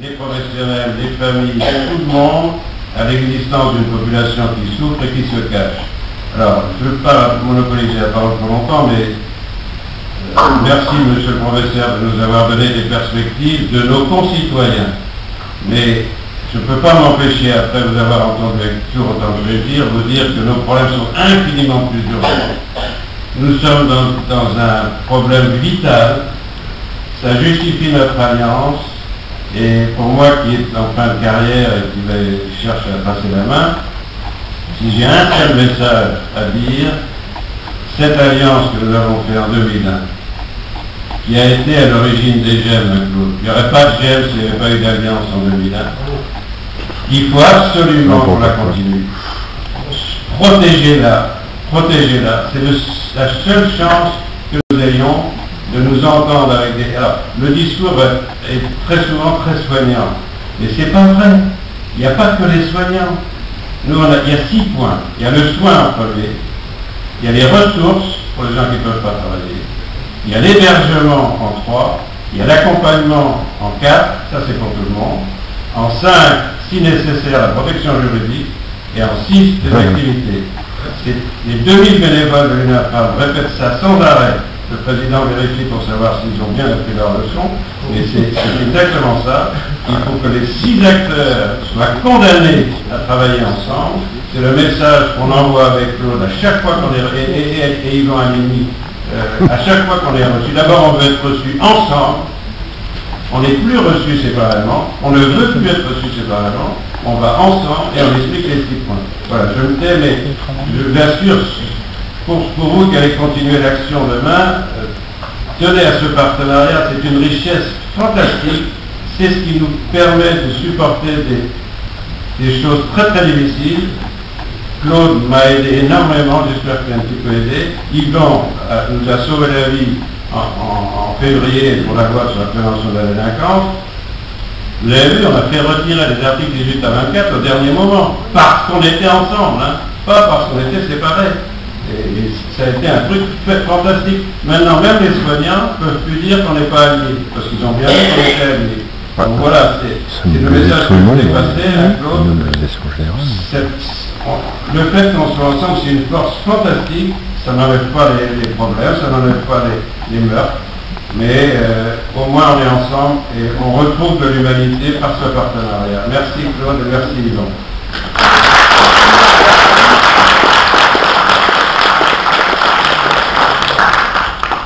les professionnels, les familles, tout le monde, à l'existence d'une population qui souffre et qui se cache. Alors, je ne veux pas monopoliser la parole pour longtemps, mais merci, monsieur le professeur, de nous avoir donné des perspectives de nos concitoyens. Mais je ne peux pas m'empêcher, après vous avoir entendu avec toujours autant que je vais dire, vous dire que nos problèmes sont infiniment plus urgents. Nous sommes dans un problème vital, ça justifie notre alliance, et pour moi qui est en fin de carrière et qui cherche à passer la main, si j'ai un seul message à dire, cette alliance que nous avons faite en 2001, qui a été à l'origine des GEM, Claude. Il n'y aurait pas de GEM s'il n'y avait pas eu d'alliance en 2001. Il faut absolument qu'on la continue. Protégez-la. Protégez-la. C'est la seule chance que nous ayons de nous entendre avec des... Alors, le discours est très souvent très soignant. Mais c'est pas vrai. Il n'y a pas que les soignants. Nous, il y a 6 points. Il y a le soin en premier. Il y a les ressources pour les gens qui ne peuvent pas travailler. Il y a l'hébergement en 3, il y a l'accompagnement en 4, ça c'est pour tout le monde, en 5, si nécessaire, la protection juridique, et en 6, des activités. Les 2000 bénévoles de l'UNAFAM répètent ça sans arrêt. Le président vérifie pour savoir s'ils ont bien appris leur leçon, mais c'est exactement ça. Il faut que les 6 acteurs soient condamnés à travailler ensemble. C'est le message qu'on envoie avec Claude à chaque fois qu'on est... et Yvan Amini, à chaque fois qu'on est reçu. D'abord, on veut être reçu ensemble. On n'est plus reçu séparément. On ne veut plus être reçu séparément. On va ensemble et on explique les 6 points. Voilà, je me tais, mais je vous assure, pour vous qui allez continuer l'action demain, tenez à ce partenariat, c'est une richesse fantastique. C'est ce qui nous permet de supporter des choses très très difficiles. Claude m'a aidé énormément, j'espère qu'il a un petit peu aidé. Yvan nous a sauvé la vie en février pour la loi sur la prévention de la délinquance. Vous avez vu, on a fait retirer les articles 18 à 24 au dernier moment, parce qu'on était ensemble, hein, pas parce qu'on était séparés. Et ça a été un truc fantastique. Maintenant, même les soignants ne peuvent plus dire qu'on n'est pas alliés, parce qu'ils ont bien vu qu'on était alliés. Donc voilà, c'est le message que je voulais passer, hein, Claude. Le fait qu'on soit ensemble, c'est une force fantastique. Ça n'enlève pas les problèmes, ça n'enlève pas les meurtres. Mais au moins on est ensemble et on retrouve de l'humanité par ce partenariat. Merci Claude et merci Yvan.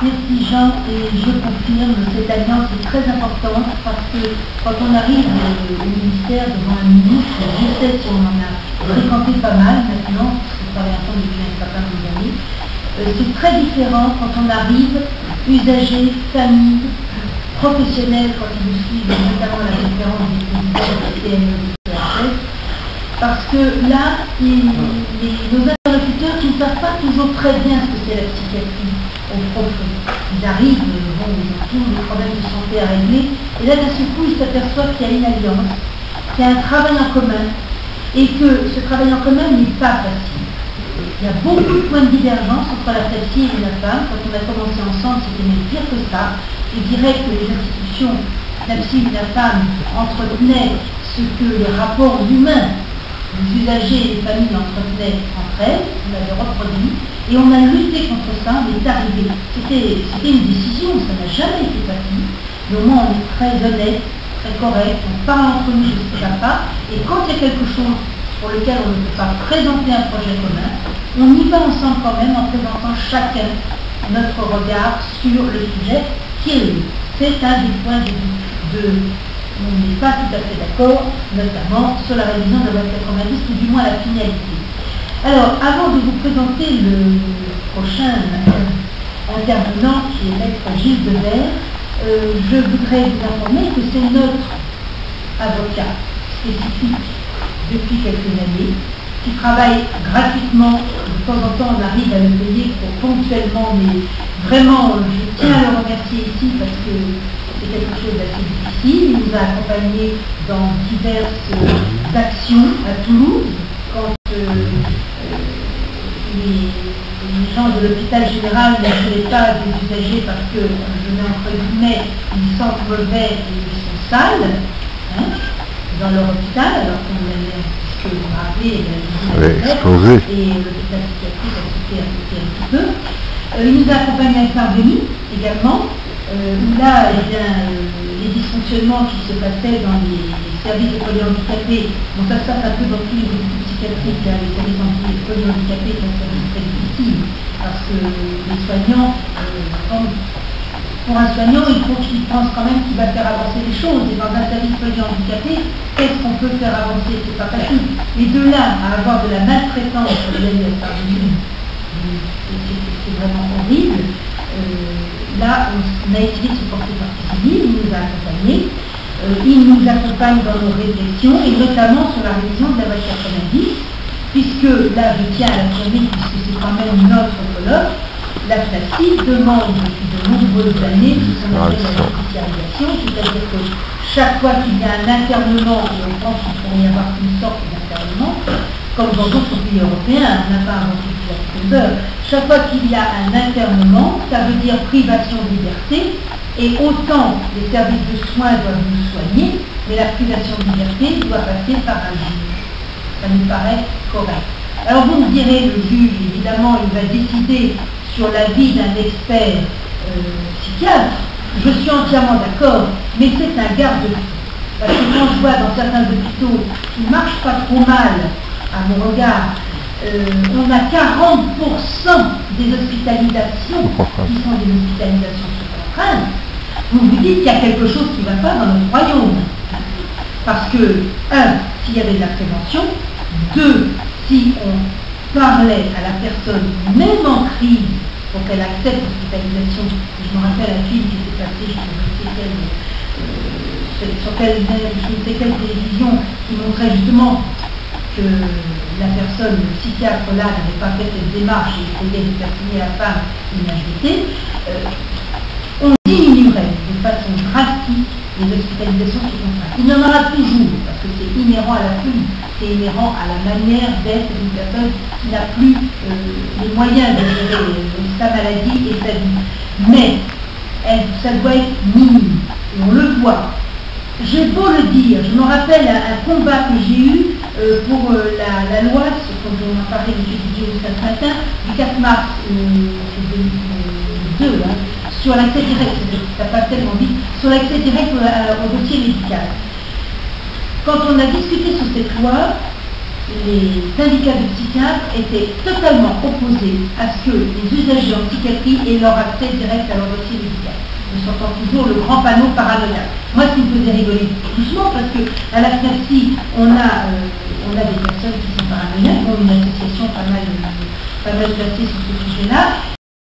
Merci Jean, et je confirme, cette alliance est très importante parce que quand on arrive au ministère devant un ministre, je sais si on en a fréquenté pas mal maintenant, parce que je travaille ensemble depuis un certain nombre d'années, c'est très différent quand on arrive, usagers, familles, professionnels, quand ils nous suivent, notamment la conférence des présidents de la CNE de CHS, parce que là, nos interlocuteurs qui ne savent pas toujours très bien ce que c'est la psychiatrie au profond. Ils arrivent, ils ont tous les problèmes de santé à régler, et là, d'un seul coup, ils s'aperçoivent qu'il y a une alliance, qu'il y a un travail en commun, et que ce travail en commun n'est pas facile. Il y a beaucoup de points de divergence entre la FAPSI et la femme. Quand on a commencé ensemble, c'était même pire que ça. Je dirais que les institutions FAPSI et la femme entretenaient ce que les rapports humains, les usagers et les familles entretenaient entre elles. On l'avait reproduit et on a lutté contre ça, on est arrivé. C'était une décision, ça n'a jamais été facile. Mais au moins on est très honnête, très correct, on parle entre nous de ce qui ne va pas. Et quand il y a quelque chose pour lequel on ne peut pas présenter un projet commun, on y va ensemble quand même en présentant chacun notre regard sur le sujet qui est lui. C'est un des points de on n'est pas tout à fait d'accord, notamment sur la révision de la loi 90, ou du moins la finalité. Alors, avant de vous présenter le prochain intervenant, qui est maître Gilles Devers, je voudrais vous informer que c'est notre avocat spécifique depuis quelques années, qui travaille gratuitement. De temps en temps, on arrive à le payer pour ponctuellement, mais vraiment, je tiens à le remercier ici parce que c'est quelque chose d'assez difficile. Il nous a accompagnés dans diverses actions à Toulouse, quand les gens de l'hôpital général ne voulaient pas des usagers parce que, je mets entre guillemets, ils sentent mauvais et ils sont sales. Hein. l'hôpital, alors qu'on avait, puisque vous me rappelez, explosé. Et l'hôpital psychiatrique a sauté un petit peu. Il nous a accompagnés à Saint-Denis également, où là, eh bien, les dysfonctionnements qui se passaient dans les services de polyhandicapés, bon, ça se passe un peu dans tous les hôpitaux psychiatriques, hein, les services polyhandicapés sont un service très difficile, parce que les soignants, pour un soignant, il faut qu'il pense quand même qu'il va faire avancer les choses. Et dans un service polyhandicapé, qu'est-ce qu'on peut faire avancer? C'est pas facile. Mais de là à avoir de la maltraitance sur les c'est vraiment horrible. Là, on a essayé de se porter partie civile, il nous a accompagnés. Il nous accompagne dans nos réflexions, et notamment sur la révision de la loi 90, puisque là, je tiens à l'affirmer, puisque c'est quand même notre colloque, la FNACI demande depuis de nombreuses années ce qu'on appelle la judiciarisation, c'est-à-dire que chaque fois qu'il y a un internement, et on pense qu'il pourrait y avoir une sorte d'internement, comme dans d'autres pays européens, on n'a pas inventé la profondeur, chaque fois qu'il y a un internement, ça veut dire privation de liberté, et autant les services de soins doivent nous soigner, mais la privation de liberté doit passer par un juge. Ça nous paraît correct. Alors vous me direz, le juge, évidemment, il va décider sur l'avis d'un expert psychiatre. Je suis entièrement d'accord, mais c'est un garde-fou. Parce que quand je vois dans certains hôpitaux qui ne marchent pas trop mal, à mon regard, on a 40% des hospitalisations qui sont des hospitalisations sous contrainte. Vous vous dites qu'il y a quelque chose qui ne va pas dans notre royaume. Parce que, s'il y avait de la prévention, 2, si on parlait à la personne, même en crise, pour qu'elle accepte l'hospitalisation. Je me rappelle un film qui s'est passé, je ne sais quelle télévision, qui montrait justement que la personne, le psychiatre là, n'avait pas fait cette démarche et il voulait faire signer à la femme une injectée. On diminuerait de façon drastique les hospitalisations sous contrainte. Il y en aura toujours, parce que c'est inhérent à la pluie, c'est inhérent à la manière d'être d'une personne qui n'a plus les moyens de gérer sa maladie et sa vie. Mais ça doit être minime, et on le voit. J'ai beau le dire, je me rappelle un combat que j'ai eu pour la loi, comme on en parlait de Didier ce matin, du 4 mars 2002, hein, sur l'accès direct, ça passe tellement vite, sur l'accès direct au dossier médical. Quand on a discuté sur cette loi, les syndicats de psychiatres étaient totalement opposés à ce que les usagers en psychiatrie aient leur accès direct à leur dossier médical. Je s'entends toujours le grand panneau paranoïaque. Moi, ce qui me faisait rigoler doucement, parce qu'à la FNACI, on a des personnes qui sont paranoïaques, on a une association pas mal placée sur ce sujet-là,